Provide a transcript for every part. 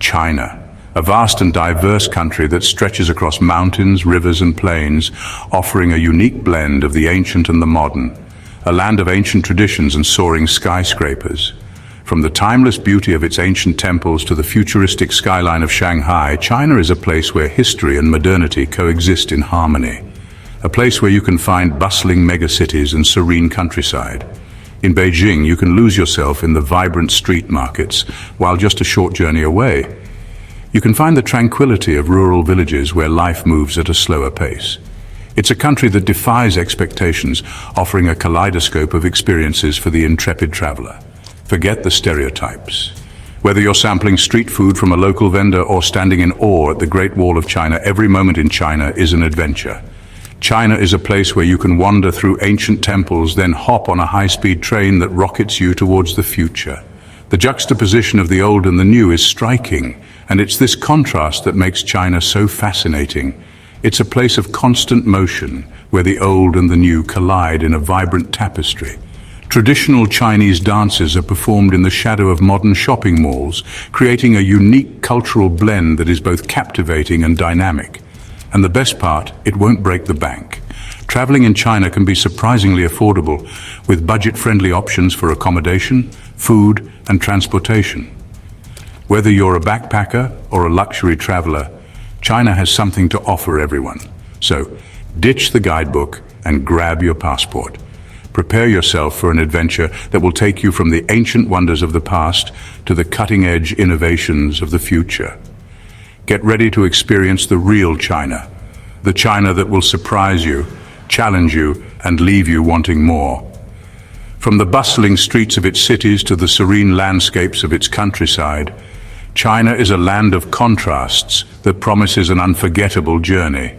China, a vast and diverse country that stretches across mountains, rivers and plains, offering a unique blend of the ancient and the modern, a land of ancient traditions and soaring skyscrapers. From the timeless beauty of its ancient temples to the futuristic skyline of Shanghai, China is a place where history and modernity coexist in harmony. A place where you can find bustling megacities and serene countryside. In Beijing, you can lose yourself in the vibrant street markets, while just a short journey away, you can find the tranquility of rural villages where life moves at a slower pace. It's a country that defies expectations, offering a kaleidoscope of experiences for the intrepid traveler. Forget the stereotypes. Whether you're sampling street food from a local vendor or standing in awe at the Great Wall of China, every moment in China is an adventure. China is a place where you can wander through ancient temples, then hop on a high-speed train that rockets you towards the future. The juxtaposition of the old and the new is striking, and it's this contrast that makes China so fascinating. It's a place of constant motion, where the old and the new collide in a vibrant tapestry. Traditional Chinese dances are performed in the shadow of modern shopping malls, creating a unique cultural blend that is both captivating and dynamic. And the best part, it won't break the bank. Traveling in China can be surprisingly affordable, with budget-friendly options for accommodation, food, and transportation. Whether you're a backpacker or a luxury traveler, China has something to offer everyone. So, ditch the guidebook and grab your passport. Prepare yourself for an adventure that will take you from the ancient wonders of the past to the cutting-edge innovations of the future. Get ready to experience the real China, the China that will surprise you, challenge you, and leave you wanting more. From the bustling streets of its cities to the serene landscapes of its countryside, China is a land of contrasts that promises an unforgettable journey.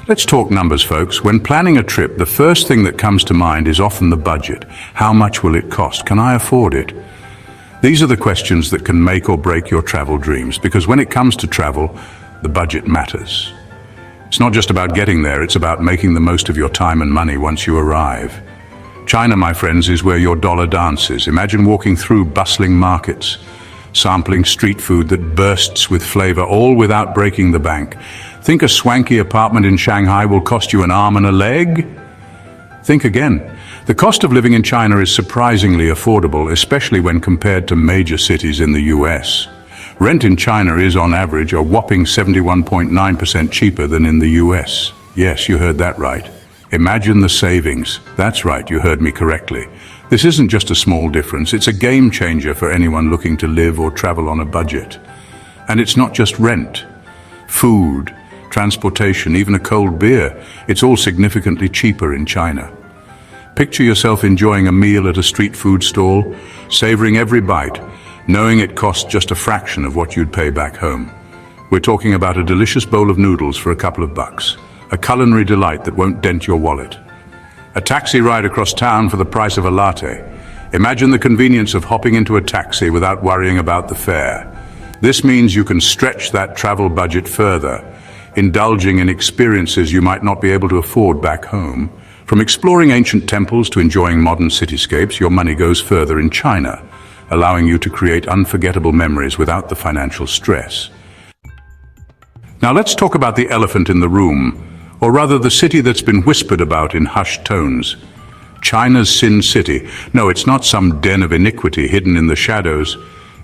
Let's talk numbers, folks. When planning a trip, the first thing that comes to mind is often the budget. How much will it cost? Can I afford it? These are the questions that can make or break your travel dreams, because when it comes to travel, the budget matters. It's not just about getting there, it's about making the most of your time and money once you arrive. China, my friends, is where your dollar dances. Imagine walking through bustling markets, sampling street food that bursts with flavor, all without breaking the bank. Think a swanky apartment in Shanghai will cost you an arm and a leg? Think again. The cost of living in China is surprisingly affordable, especially when compared to major cities in the US. Rent in China is, on average, a whopping 71.9% cheaper than in the US. Yes, you heard that right. Imagine the savings. That's right, you heard me correctly. This isn't just a small difference, it's a game changer for anyone looking to live or travel on a budget. And it's not just rent. Food, transportation, even a cold beer, it's all significantly cheaper in China. Picture yourself enjoying a meal at a street food stall, savoring every bite, knowing it costs just a fraction of what you'd pay back home. We're talking about a delicious bowl of noodles for a couple of bucks, a culinary delight that won't dent your wallet. A taxi ride across town for the price of a latte. Imagine the convenience of hopping into a taxi without worrying about the fare. This means you can stretch that travel budget further, indulging in experiences you might not be able to afford back home. From exploring ancient temples to enjoying modern cityscapes, your money goes further in China, allowing you to create unforgettable memories without the financial stress. Now let's talk about the elephant in the room, or rather the city that's been whispered about in hushed tones. China's Sin City. No, it's not some den of iniquity hidden in the shadows.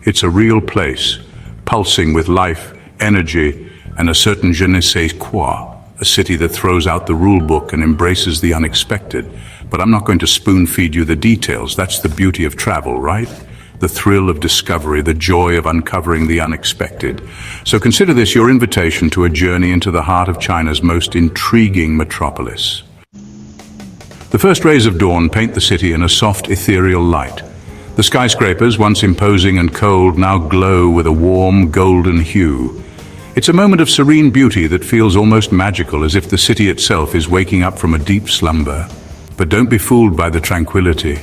It's a real place, pulsing with life, energy, and a certain je ne sais quoi. A city that throws out the rule book and embraces the unexpected. But I'm not going to spoon feed you the details. That's the beauty of travel, right? The thrill of discovery, the joy of uncovering the unexpected. So consider this your invitation to a journey into the heart of China's most intriguing metropolis. The first rays of dawn paint the city in a soft, ethereal light. The skyscrapers, once imposing and cold, now glow with a warm, golden hue. It's a moment of serene beauty that feels almost magical, as if the city itself is waking up from a deep slumber. But don't be fooled by the tranquility.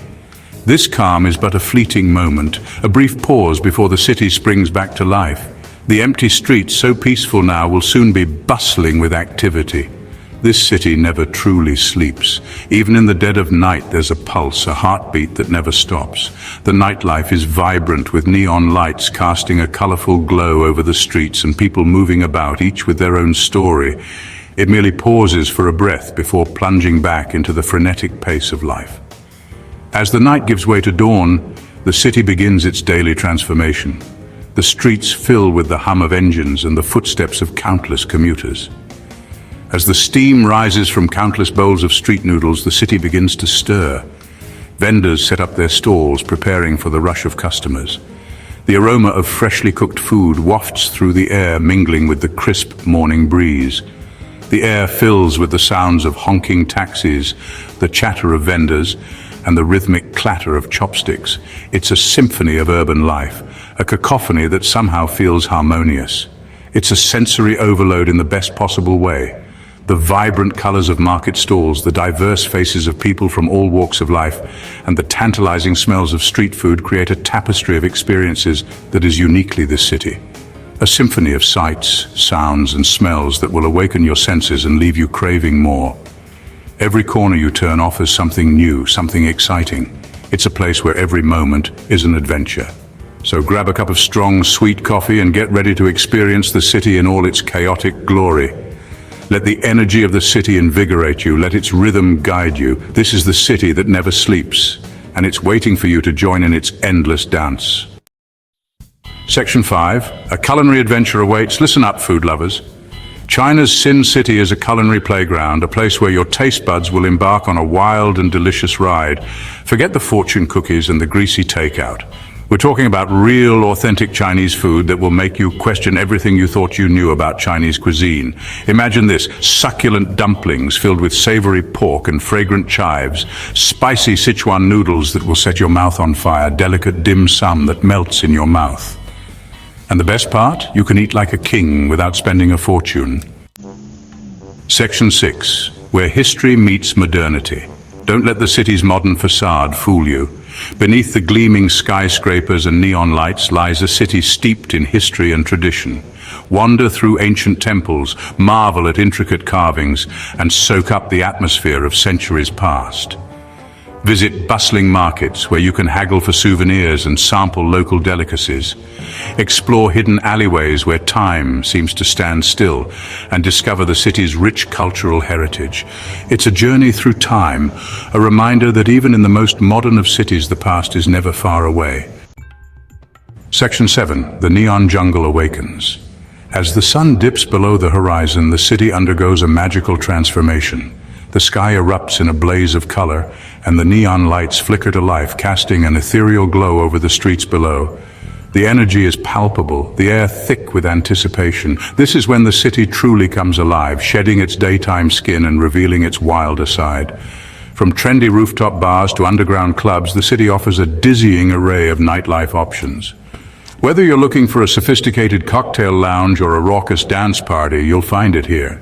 This calm is but a fleeting moment, a brief pause before the city springs back to life. The empty streets, so peaceful now, will soon be bustling with activity. This city never truly sleeps. Even in the dead of night, there's a pulse, a heartbeat that never stops. The nightlife is vibrant, with neon lights casting a colorful glow over the streets and people moving about, each with their own story. It merely pauses for a breath before plunging back into the frenetic pace of life. As the night gives way to dawn, the city begins its daily transformation. The streets fill with the hum of engines and the footsteps of countless commuters. As the steam rises from countless bowls of street noodles, the city begins to stir. Vendors set up their stalls, preparing for the rush of customers. The aroma of freshly cooked food wafts through the air, mingling with the crisp morning breeze. The air fills with the sounds of honking taxis, the chatter of vendors, and the rhythmic clatter of chopsticks. It's a symphony of urban life, a cacophony that somehow feels harmonious. It's a sensory overload in the best possible way. The vibrant colors of market stalls, the diverse faces of people from all walks of life, and the tantalizing smells of street food create a tapestry of experiences that is uniquely this city. A symphony of sights, sounds, and smells that will awaken your senses and leave you craving more. Every corner you turn offers something new, something exciting. It's a place where every moment is an adventure. So grab a cup of strong, sweet coffee and get ready to experience the city in all its chaotic glory. Let the energy of the city invigorate you. Let its rhythm guide you. This is the city that never sleeps, and it's waiting for you to join in its endless dance. Section 5. A culinary adventure awaits. Listen up, food lovers. China's Sin City is a culinary playground, a place where your taste buds will embark on a wild and delicious ride. Forget the fortune cookies and the greasy takeout. We're talking about real, authentic Chinese food that will make you question everything you thought you knew about Chinese cuisine. Imagine this: succulent dumplings filled with savory pork and fragrant chives, spicy Sichuan noodles that will set your mouth on fire, delicate dim sum that melts in your mouth. And the best part? You can eat like a king without spending a fortune. Section 6. Where history meets modernity. Don't let the city's modern facade fool you. Beneath the gleaming skyscrapers and neon lights lies a city steeped in history and tradition. Wander through ancient temples, marvel at intricate carvings, and soak up the atmosphere of centuries past. Visit bustling markets where you can haggle for souvenirs and sample local delicacies. Explore hidden alleyways where time seems to stand still, and discover the city's rich cultural heritage. It's a journey through time, a reminder that even in the most modern of cities, the past is never far away. Section 7. The Neon Jungle Awakens. As the sun dips below the horizon, the city undergoes a magical transformation. The sky erupts in a blaze of color, and the neon lights flicker to life, casting an ethereal glow over the streets below. The energy is palpable, the air thick with anticipation. This is when the city truly comes alive, shedding its daytime skin and revealing its wilder side. From trendy rooftop bars to underground clubs, the city offers a dizzying array of nightlife options. Whether you're looking for a sophisticated cocktail lounge or a raucous dance party, you'll find it here.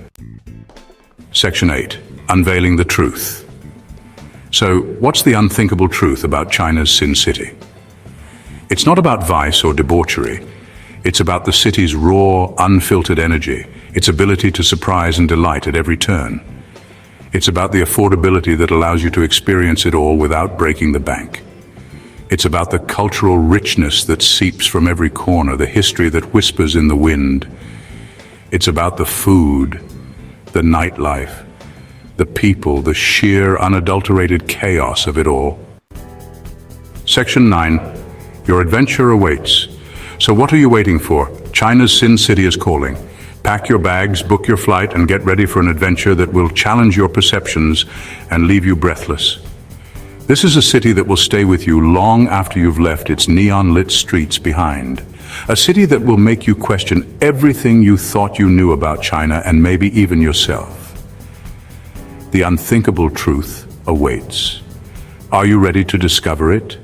Section 8. Unveiling the Truth. So, what's the unthinkable truth about China's Sin City? It's not about vice or debauchery. It's about the city's raw, unfiltered energy, its ability to surprise and delight at every turn. It's about the affordability that allows you to experience it all without breaking the bank. It's about the cultural richness that seeps from every corner, the history that whispers in the wind. It's about the food, the nightlife, the people, the sheer, unadulterated chaos of it all. Section 9. Your adventure awaits. So what are you waiting for? China's Sin City is calling. Pack your bags, book your flight, and get ready for an adventure that will challenge your perceptions and leave you breathless. This is a city that will stay with you long after you've left its neon-lit streets behind. A city that will make you question everything you thought you knew about China, and maybe even yourself. The unthinkable truth awaits. Are you ready to discover it?